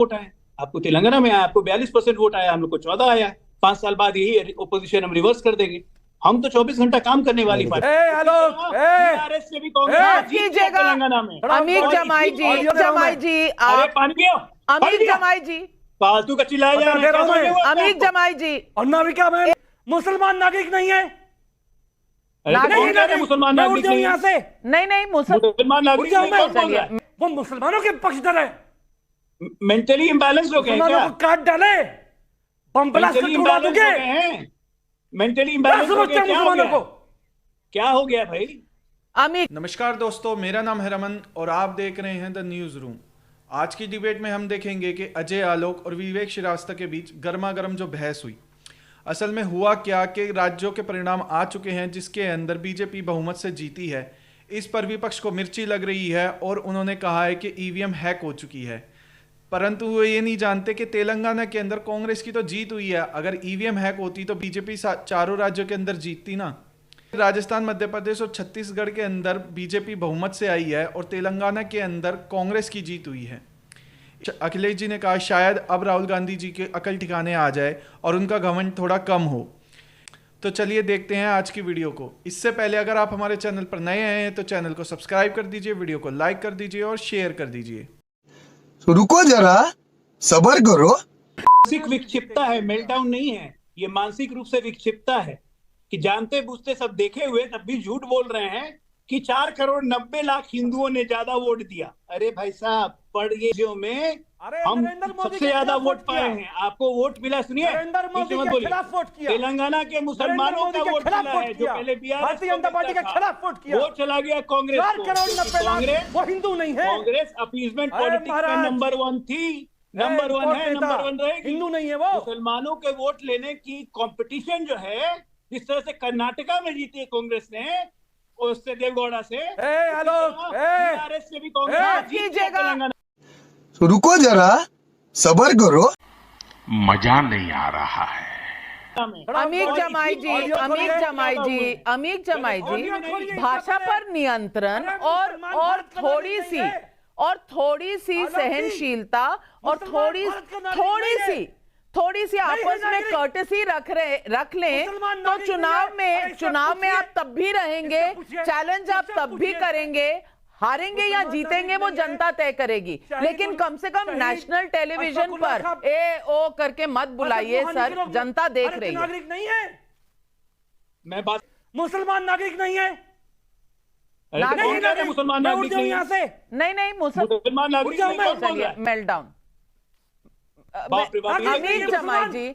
Vote आए, आपको तेलंगाना में आया, आपको 42% वोट आया, हम लोग को 14 आया। 5 साल बाद यही ओपोजिशन हम रिवर्स कर देंगे। हम तो 24 घंटा काम करने वाली पार्टी। हेलो टीआरएस से भी कांग्रेस जीत गया तेलंगाना में। अमित जमाई जी, अरे पानी पियो, अमित जमाई जी, फालतू का चिल्लाया जा रहा है। अमित जमाई जी, और नागरिक में मुसलमान नागरिक नहीं है। मुसलमान नागरिक नहीं यहाँ से नहीं मुसलमान नागरिक नहीं, वो मुसलमानों के पक्षधर है। मेंटली इम्बैलेंस हो गए क्या? काट डाले, बम ब्लास्ट करके उड़ा दोगे। मेंटली इम्बैलेंस हो गए, क्या हो गया भाई? अमित। नमस्कार दोस्तों, मेरा नाम है रमन और आप देख रहे हैं द न्यूज रूम। आज की डिबेट में हम देखेंगे कि अजय आलोक और विवेक श्रीवास्तव के बीच गर्मा गर्म जो बहस हुई, असल में हुआ क्या कि राज्यों के परिणाम आ चुके हैं जिसके अंदर बीजेपी बहुमत से जीती है। इस पर विपक्ष को मिर्ची लग रही है और उन्होंने कहा है कि ईवीएम हैक हो चुकी है, परंतु वो ये नहीं जानते कि तेलंगाना के अंदर कांग्रेस की तो जीत हुई है। अगर ईवीएम हैक होती तो बीजेपी चारों राज्यों के अंदर जीतती ना। राजस्थान, मध्य प्रदेश और छत्तीसगढ़ के अंदर बीजेपी बहुमत से आई है और तेलंगाना के अंदर कांग्रेस की जीत हुई है। अखिलेश जी ने कहा शायद अब राहुल गांधी जी के अकल ठिकाने आ जाए और उनका घमंड थोड़ा कम हो। तो चलिए देखते हैं आज की वीडियो को। इससे पहले अगर आप हमारे चैनल पर नए आए हैं तो चैनल को सब्सक्राइब कर दीजिए, वीडियो को लाइक कर दीजिए और शेयर कर दीजिए। रुको जरा, सब्र करो। मानसिक विक्षिप्तता है, मेल्टडाउन नहीं है। ये मानसिक रूप से विक्षिप्तता है कि जानते बूझते सब देखे हुए तब भी झूठ बोल रहे हैं कि 4 करोड़ 90 लाख हिंदुओं ने ज्यादा वोट दिया। अरे भाई साहब, पड़ोसियों में हम सबसे ज्यादा वोट पाए हैं। आपको वोट मिला, सुनिए, तेलंगाना के मुसलमानों का वोट मिला है जो पहले भारतीय जनता पार्टी के खिलाफ वोट किया। वोट चला गया कांग्रेस को। 4 करोड़ 90 लाख वो हिंदू नहीं है। कांग्रेस अपीजमेंट पॉलिटिक्स में नंबर 1 थी, नंबर 1 है, नंबर 1 रहेगी। हिंदू नहीं है वो। मुसलमानों के वोट लेने की कंपटीशन जो है, जिस तरह से कर्नाटका में जीती है कांग्रेस ने, उससे देवगौड़ा से, टीआरएस से भी कांग्रेस जीत गया तेलंगाना। रुको जरा, सब्र करो। मजा नहीं आ रहा है। अमित जमाई जी, अमित जमाई जी, भाषा पर नियंत्रण और थोड़ी सी सहनशीलता और थोड़ी सी आपस में कर्टसी रख लें तो चुनाव में आप तब भी रहेंगे, चैलेंज आप तब भी करेंगे। हारेंगे या जीतेंगे वो जनता तय करेगी, लेकिन कम से कम नेशनल टेलीविजन पर ओ करके मत बुलाइए सर, जनता देख रही है। नागरिक नहीं है, मैं बात मुसलमान नागरिक नहीं है। मुसलमान नागरिक नहीं यहाँ से नहीं मुसलमान नागरिक नहीं। मेल्टडाउन। अमित जमाई जी,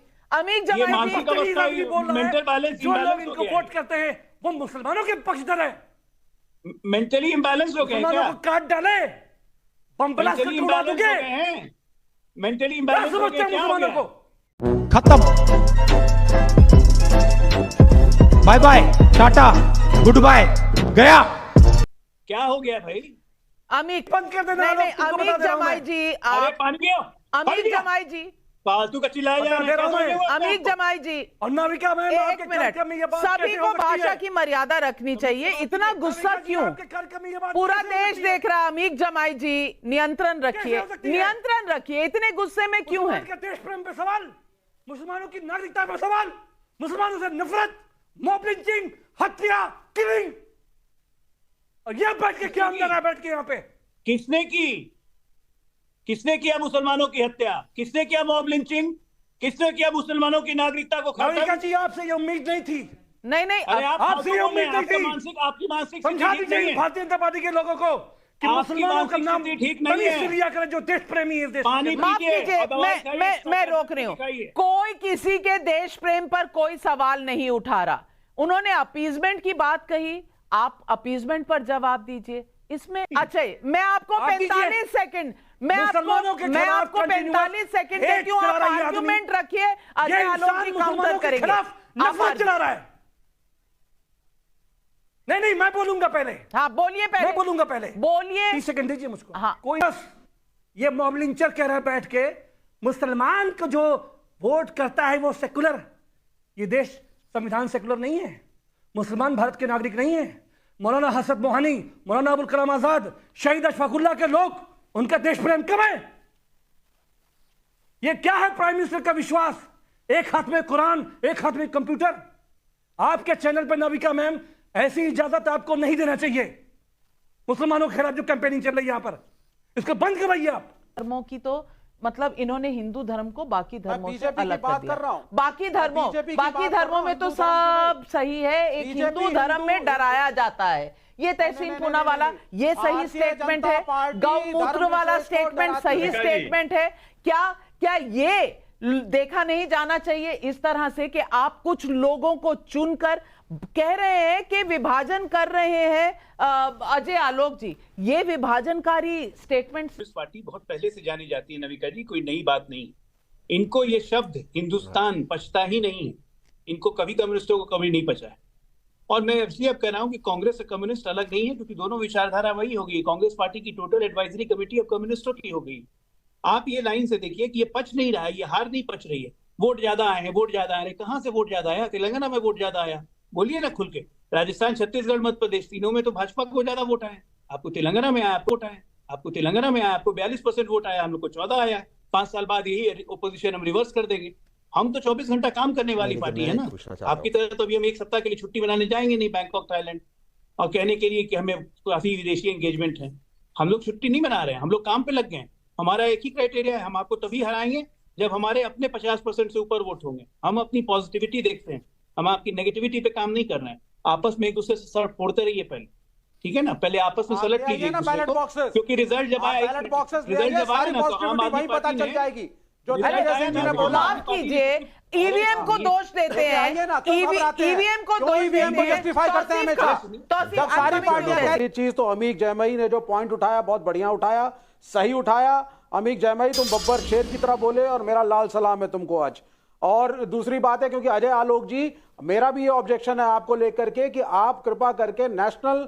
मेंटल बैलेंस जो लोग इनको वोट करते हैं वो मुसलमानों के पक्षधर है। मेंटली इम्बैलेंस हो गए क्या? काट डाले, बम ब्लास्ट करके उड़ा दोगे। मेंटली इम्बैलेंस हो गए, क्या हो गया? खत्म, bye bye, tata, goodbye, गया। क्या हो गया भाई? अमित बंद कर देना। अमित जमाई जी, अरे पानी पियो, अमित जमाई जी, फालतू का चिल्लाया जा रहा है। अमित जमाई जी, और नागरिका में एक मिनट, सभी को भाषा की मर्यादा रखनी चाहिए। इतना गुस्सा क्यों? पूरा देश देख रहा है। अमित जमाई जी, नियंत्रण रखिए, इतने गुस्से में क्यों है? देश प्रेम पे सवाल, मुसलमानों की नागरिकता पे सवाल, मुसलमानों से नफरत, मॉब लिंचिंग, हत्या, किलिंग, और यह बैठ के क्या अंदर है? बैठ के यहाँ पे किसने किया मुसलमानों की हत्या? किसने किया मॉब लिंचिंग? किसने किया मुसलमानों की नागरिकता को खत्म? जी आपसे ये उम्मीद नहीं थी। नहीं, आपसे ये उम्मीद नहीं थी। आपकी मानसिक समझा दीजिए भारतीय जनता पार्टी के लोगों को कि मुसलमानों का नाम ठीक नहीं है। लिया करें जो देश प्रेमी है। माफ कीजिए, मैं रोक रही हूँ। कोई किसी के देश प्रेम पर कोई सवाल नहीं उठा रहा। उन्होंने अपीजमेंट की बात कही, आप अपीजमेंट पर जवाब दीजिए। इसमें अच्छा, मैं आपको 45 सेकंड के क्यों आप आर्गुमेंट रखिए, अजय आलोक जी काउंटर करेंगे। नफरत चला रहा है। नहीं, मैं बोलूंगा पहले। हाँ बोलिए, पहले मैं बोलूंगा पहले, बोलिए। 30 सेकंड दीजिए मुझको। हाँ, कोई ये मॉब लिंचर कह रहा है बैठ के, मुसलमान को जो वोट करता है वो सेकुलर। ये देश संविधान सेकुलर नहीं है। मुसलमान भारत के नागरिक नहीं है। मौलाना हसरत मोहानी, मौलाना अबुल कलाम आजाद, शहीद अशफाकुल्लाह के लोग, उनका देश प्रेम कब है? ये क्या है प्राइम मिनिस्टर का विश्वास? एक हाथ में कुरान, एक हाथ में कंप्यूटर। आपके चैनल पर नाविका मैम, ऐसी इजाजत आपको नहीं देना चाहिए। मुसलमानों के खिलाफ जो कैंपेनिंग चल रही है यहां पर, इसको बंद करवाइए आप। धर्मों की तो मतलब इन्होंने हिंदू धर्म को बाकी धर्मों से बीजेपी अलग की बात कर दिया। कर रहा हूं। बाकी धर्मों में तो सब सही है, एक हिंदू धर्म में डराया जाता है। ये तहसीन पूनावाला, ये सही स्टेटमेंट है। गौमूत्र वाला स्टेटमेंट सही स्टेटमेंट है। क्या ये देखा नहीं जाना चाहिए इस तरह से कि आप कुछ लोगों को चुनकर कह रहे हैं कि विभाजन कर रहे हैं अजय आलोक जी? ये विभाजनकारी स्टेटमेंट। पार्टी बहुत पहले से जानी जाती है नविका जी, कोई नई बात नहीं। इनको ये शब्द हिंदुस्तान पचता ही नहीं है। इनको कभी कम्युनिस्टों को कभी नहीं पचा है। और मैं इसलिए अब कह रहा हूं कि कांग्रेस और कम्युनिस्ट अलग नहीं है, क्योंकि दोनों विचारधारा वही होगी। कांग्रेस पार्टी की टोटल एडवाइजरी कमेटी अब कम्युनिस्टों की हो गई। आप ये लाइन से देखिए कि ये पच नहीं रहा है, ये हार नहीं पच रही है। वोट ज्यादा आए हैं, वोट ज्यादा आ रहे। कहां से वोट ज्यादा आया? तेलंगाना में वोट ज्यादा आया, बोलिए ना खुल के। राजस्थान, छत्तीसगढ़, मध्य प्रदेश, तीनों में तो भाजपा को ज्यादा वोट आए। आपको तेलंगाना में आया वोट आया, आपको तेलंगाना में आया, आपको 42% वोट आया, हम लोग को 14 आया। 5 साल बाद यही ओपोजिशन हम रिवर्स कर देंगे। हम तो 24 घंटा काम करने वाली पार्टी है ना। आपकी तरह तो अभी हम एक सप्ताह के लिए छुट्टी बनाने जाएंगे नहीं बैंकॉक, थाईलैंड, और कहने के लिए कि हमें काफी विदेशी एंगेजमेंट है। हम लोग छुट्टी नहीं मना रहे हैं, हम लोग काम पे लग गए हैं। हमारा एक ही क्राइटेरिया है, हम आपको तभी हराएंगे जब हमारे अपने 50% से ऊपर वोट होंगे। हम अपनी पॉजिटिविटी देखते हैं, हम आपकी नेगेटिविटी पे काम नहीं कर रहे हैं। आपस में एक दूसरे से सर फोड़ते रहिए पहले, ठीक है ना? पहले आपस में सेलेक्ट कीजिए क्योंकि रिजल्ट जब आए ना तो आम आदमी पता चल जाएगी। जो माफ कीजिए, ईवीएम को दोष देते हैं, ईवीएम को दोष जस्टिफाई करते हैं। जब सारी पार्टियां, ये चीज तो अमीक जयमई ने जो पॉइंट उठाया बहुत बढ़िया उठाया, सही उठाया। अमीक जयमई, तुम बब्बर शेर की तरह बोले और मेरा लाल सलाम है तुमको आज। और दूसरी बात है, क्योंकि अजय आलोक जी, मेरा भी ये ऑब्जेक्शन है आपको लेकर के कि आप कृपा करके नेशनल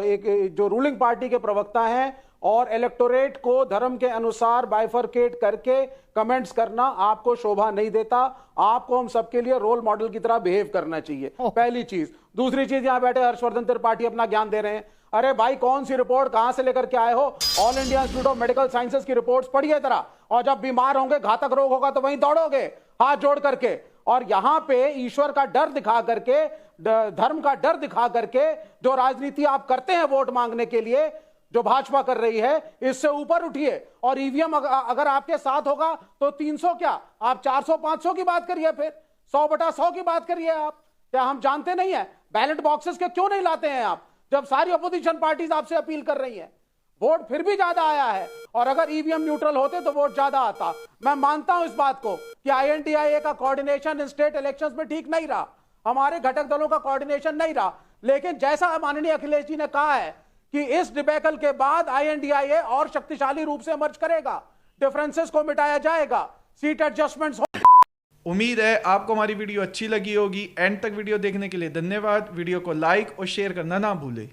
एक जो रूलिंग पार्टी के प्रवक्ता हैं और इलेक्टोरेट को धर्म के अनुसार बाइफरकेट करके कमेंट्स करना आपको शोभा नहीं देता। आपको हम सबके लिए रोल मॉडल की तरह बिहेव करना चाहिए, पहली चीज। दूसरी चीज, यहां बैठे हर्षवर्धन त्रिपाठी अपना ज्ञान दे रहे हैं। अरे भाई, कौन सी रिपोर्ट कहां से लेकर के आए हो? All India institute of medical sciences की रिपोर्ट्स पढ़िए जरा। और जब बीमार होंगे, घातक रोग होगा तो वहीं दौड़ोगे हाथ जोड़ करके। और यहां पे ईश्वर का डर दिखा करके, धर्म का डर दिखा करके जो राजनीति आप करते हैं वोट मांगने के लिए, जो भाजपा कर रही है, इससे ऊपर उठिए। और ईवीएम अगर आपके साथ होगा तो 300 क्या, आप 400-500 की बात करिए, फिर 100/100 की बात करिए। आप क्या हम जानते नहीं है बैलेट बॉक्सेस के क्यों नहीं लाते हैं आप, जब सारी अपोजिशन पार्टीज आपसे अपील कर रही हैं? वोट फिर भी ज्यादा आया है। और अगर ईवीएम न्यूट्रल होते तो वोट ज्यादा आता। मैं मानता हूं इस बात को कि INTIA का कोऑर्डिनेशन स्टेट इलेक्शंस में ठीक नहीं रहा, हमारे घटक दलों का कोऑर्डिनेशन नहीं रहा। लेकिन जैसा माननीय अखिलेश जी ने कहा है कि इस डिबेकल के बाद INTIA और शक्तिशाली रूप से इमर्ज करेगा, डिफरेंसेस को मिटाया जाएगा, सीट एडजस्टमेंट्स। उम्मीद है आपको हमारी वीडियो अच्छी लगी होगी। एंड तक वीडियो देखने के लिए धन्यवाद। वीडियो को लाइक और शेयर करना ना भूलें।